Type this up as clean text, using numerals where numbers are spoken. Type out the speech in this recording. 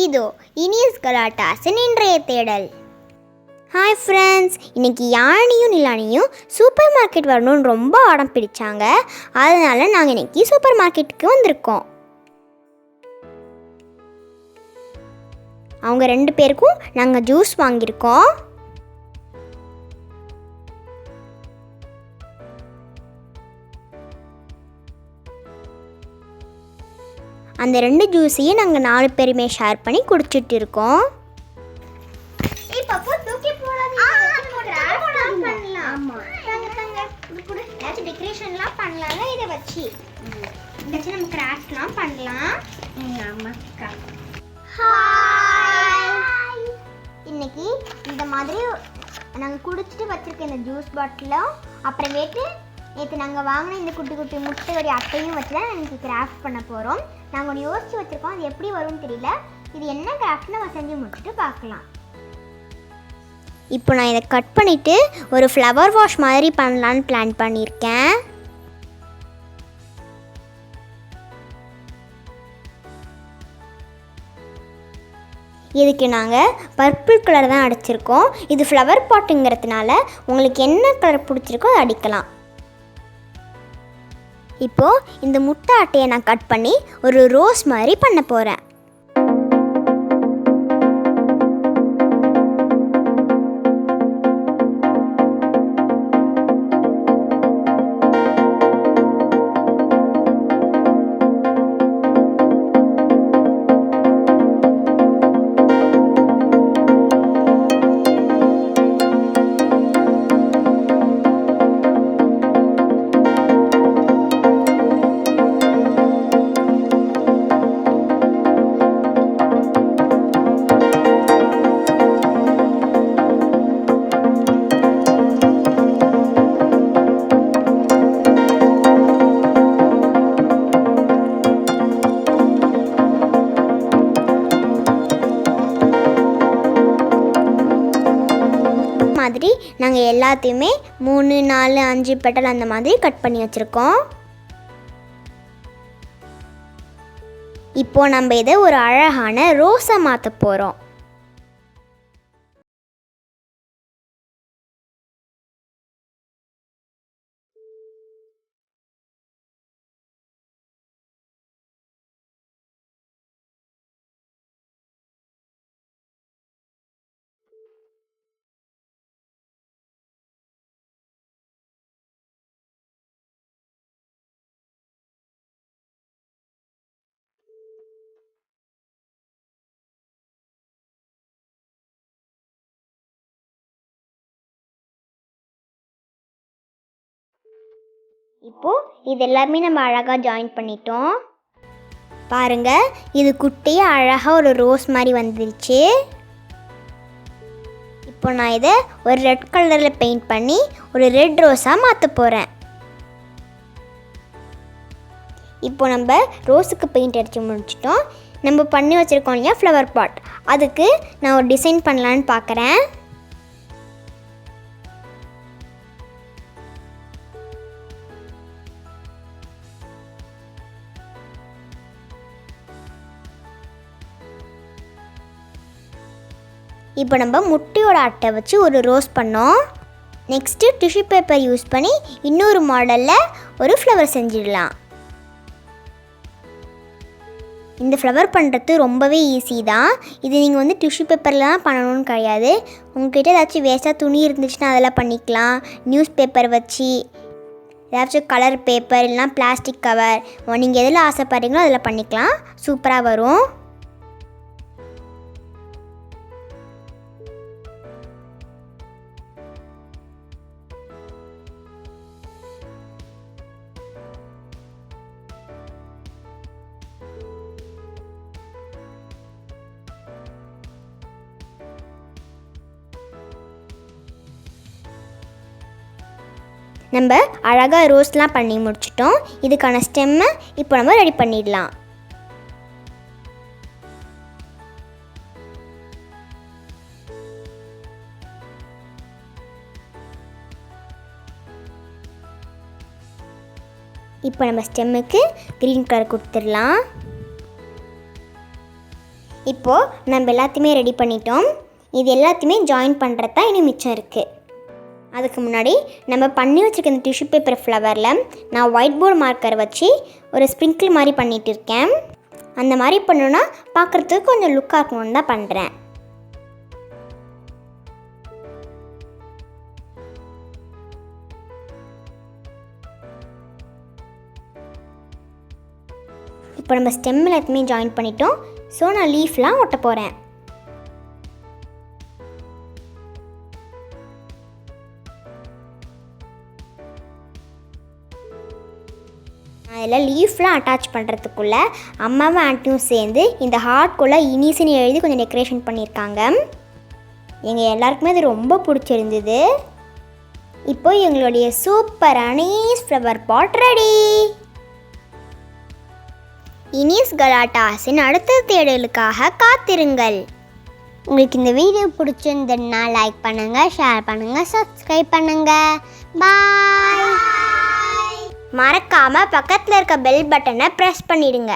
இதோ இனியஸ் கலாட்டாஸின் இன்றைய தேடல். ஹாய் ஃப்ரெண்ட்ஸ், இன்றைக்கி யாழினியும் நிலானியும் சூப்பர் மார்க்கெட் வரணும்னு ரொம்ப அடம் பிடிச்சாங்க. அதனால் நாங்கள் இன்றைக்கி சூப்பர் மார்க்கெட்டுக்கு வந்திருக்கோம். அவங்க 2 பேருக்கும் நாங்கள் ஜூஸ் வாங்கியிருக்கோம். அந்த 2 ஜூஸையும் நாங்கள் 4 பேருமே ஷேர் பண்ணி குடிச்சிட்டு இருக்கோம். டெக்கரேஷன்லாம் பண்ணலாம்ல, இதை வச்சு நம்ம கிராஃப்ட்லாம் பண்ணலாம். இன்னைக்கு இந்த மாதிரி நாங்கள் குடிச்சிட்டு வச்சுருக்க இந்த ஜூஸ் பாட்டிலும் அப்புறமேட்டு நேற்று நாங்கள் வாங்கின இந்த குட்டி குட்டி முட்டையோடைய அட்டையும் வச்சு தான் எனக்கு கிராஃப்ட் பண்ண போகிறோம். நாங்கள் ஒன்று யோசித்து வச்சுருக்கோம், அது எப்படி வரும்னு தெரியல. இது என்ன கிராஃப்ட்னு நம்ம செஞ்சு முடிச்சுட்டு பார்க்கலாம். இப்போ நான் இதை கட் பண்ணிவிட்டு ஒரு ஃப்ளவர் வாஷ் மாதிரி பண்ணலான்னு பிளான் பண்ணியிருக்கேன். இதுக்கு நாங்கள் பர்பிள் கலர் தான் அடிச்சிருக்கோம். இது ஃப்ளவர் பாட்டுங்கிறதுனால உங்களுக்கு என்ன கலர் பிடிச்சிருக்கோ அதை அடிக்கலாம். இப்போது இந்த முட்டை அட்டையை நான் கட் பண்ணி ஒரு ரோஸ் மாதிரி பண்ண போகிறேன். மாதிரி நாங்கள் எல்லாத்தையுமே 3, 4, 5 பெட்டல் அந்த மாதிரி கட் பண்ணி வச்சுருக்கோம். இப்போது நம்ம இதை ஒரு அழகான ரோஸை மாற்ற போகிறோம். இப்போது இது எல்லாமே நம்ம அழகாக ஜாயின் பண்ணிட்டோம். பாருங்கள், இது குட்டியாக அழகாக ஒரு ரோஸ் மாதிரி வந்துருச்சு. இப்போ நான் இதை ஒரு ரெட் கலரில் பெயிண்ட் பண்ணி ஒரு ரெட் ரோஸாக மாற்ற போகிறேன். இப்போ நம்ம ரோஸுக்கு பெயிண்ட் அடித்து முடிச்சிட்டோம். நம்ம பண்ணி வச்சுருக்கோம் இல்லையா ஃப்ளவர் பாட், அதுக்கு நான் ஒரு டிசைன் பண்ணலான்னு பார்க்குறேன். இப்போ நம்ம முட்டையோட அட்டை வச்சு ஒரு ரோஸ் பண்ணோம். நெக்ஸ்ட்டு டிஷ்யூ பேப்பர் யூஸ் பண்ணி இன்னொரு மாடலில் ஒரு ஃப்ளவர் செஞ்சிடலாம். இந்த ஃப்ளவர் பண்ணுறது ரொம்பவே ஈஸி தான். இது நீங்கள் டிஷ்யூ பேப்பரில் தான் பண்ணணும்னு கிடையாது. உங்கள்கிட்ட ஏதாச்சும் வேஸ்ட்டாக துணி இருந்துச்சுன்னா அதெல்லாம் பண்ணிக்கலாம். நியூஸ் பேப்பர் வச்சு, ஏதாச்சும் கலர் பேப்பர் இல்லைனா பிளாஸ்டிக் கவர், நீங்கள் எதில் ஆசைப்படுறீங்களோ அதில் பண்ணிக்கலாம். சூப்பராக வரும். நம்ம அழகாக ரோஸ்லாம் பண்ணி முடிச்சிட்டோம். இதுக்கான ஸ்டெம்மை இப்போ நம்ம ரெடி பண்ணிடலாம். இப்போ நம்ம ஸ்டெம்முக்கு க்ரீன் கலர் கொடுத்துடலாம். இப்போது நம்ம எல்லாத்தையுமே ரெடி பண்ணிட்டோம். இது எல்லாத்தையுமே ஜாயின் பண்ணுறது தான் இன்னும் மிச்சம் இருக்குது. அதுக்கு முன்னாடி நம்ம பண்ணி வச்சுருக்க இந்த டிஷ்யூ பேப்பர் ஃப்ளவரில் நான் ஒயிட் போர்டு மார்க்கர் வச்சு ஒரு ஸ்ப்ரிங்கிள் மாதிரி பண்ணிகிட்டு இருக்கேன். அந்த மாதிரி பண்ணணுன்னா பார்க்குறதுக்கு கொஞ்சம் லுக்காக இருக்கணும்னு தான் பண்ணுறேன். இப்போ நம்ம ஸ்டெம் எல்லாத்தையுமே ஜாயின் பண்ணிட்டோம். ஸோ நான் லீஃப்லாம் ஒட்ட போகிறேன். அதில் லீஃப்லாம் அட்டாச் பண்ணுறதுக்குள்ளே அம்மாவும் ஆண்டியும் சேர்ந்து இந்த ஹார்ட்குள்ளே இனிஸ்னு எழுதி கொஞ்சம் டெக்கரேஷன் பண்ணியிருக்காங்க. எங்கள் எல்லாருக்குமே அது ரொம்ப பிடிச்சிருந்தது. இப்போ எங்களுடைய சூப்பரான ஃப்ளவர் பாட் ரெடி. இனிஸ் கலாட்டாஸின் அடுத்த தேடலுக்காக காத்திருங்கள். உங்களுக்கு இந்த வீடியோ பிடிச்சிருந்ததுன்னா லைக் பண்ணுங்கள், ஷேர் பண்ணுங்கள், சப்ஸ்கிரைப் பண்ணுங்கள். பாய். மறக்காமல் பக்கத்தில் இருக்க பெல் பட்டனை ப்ரெஸ் பண்ணிடுங்க.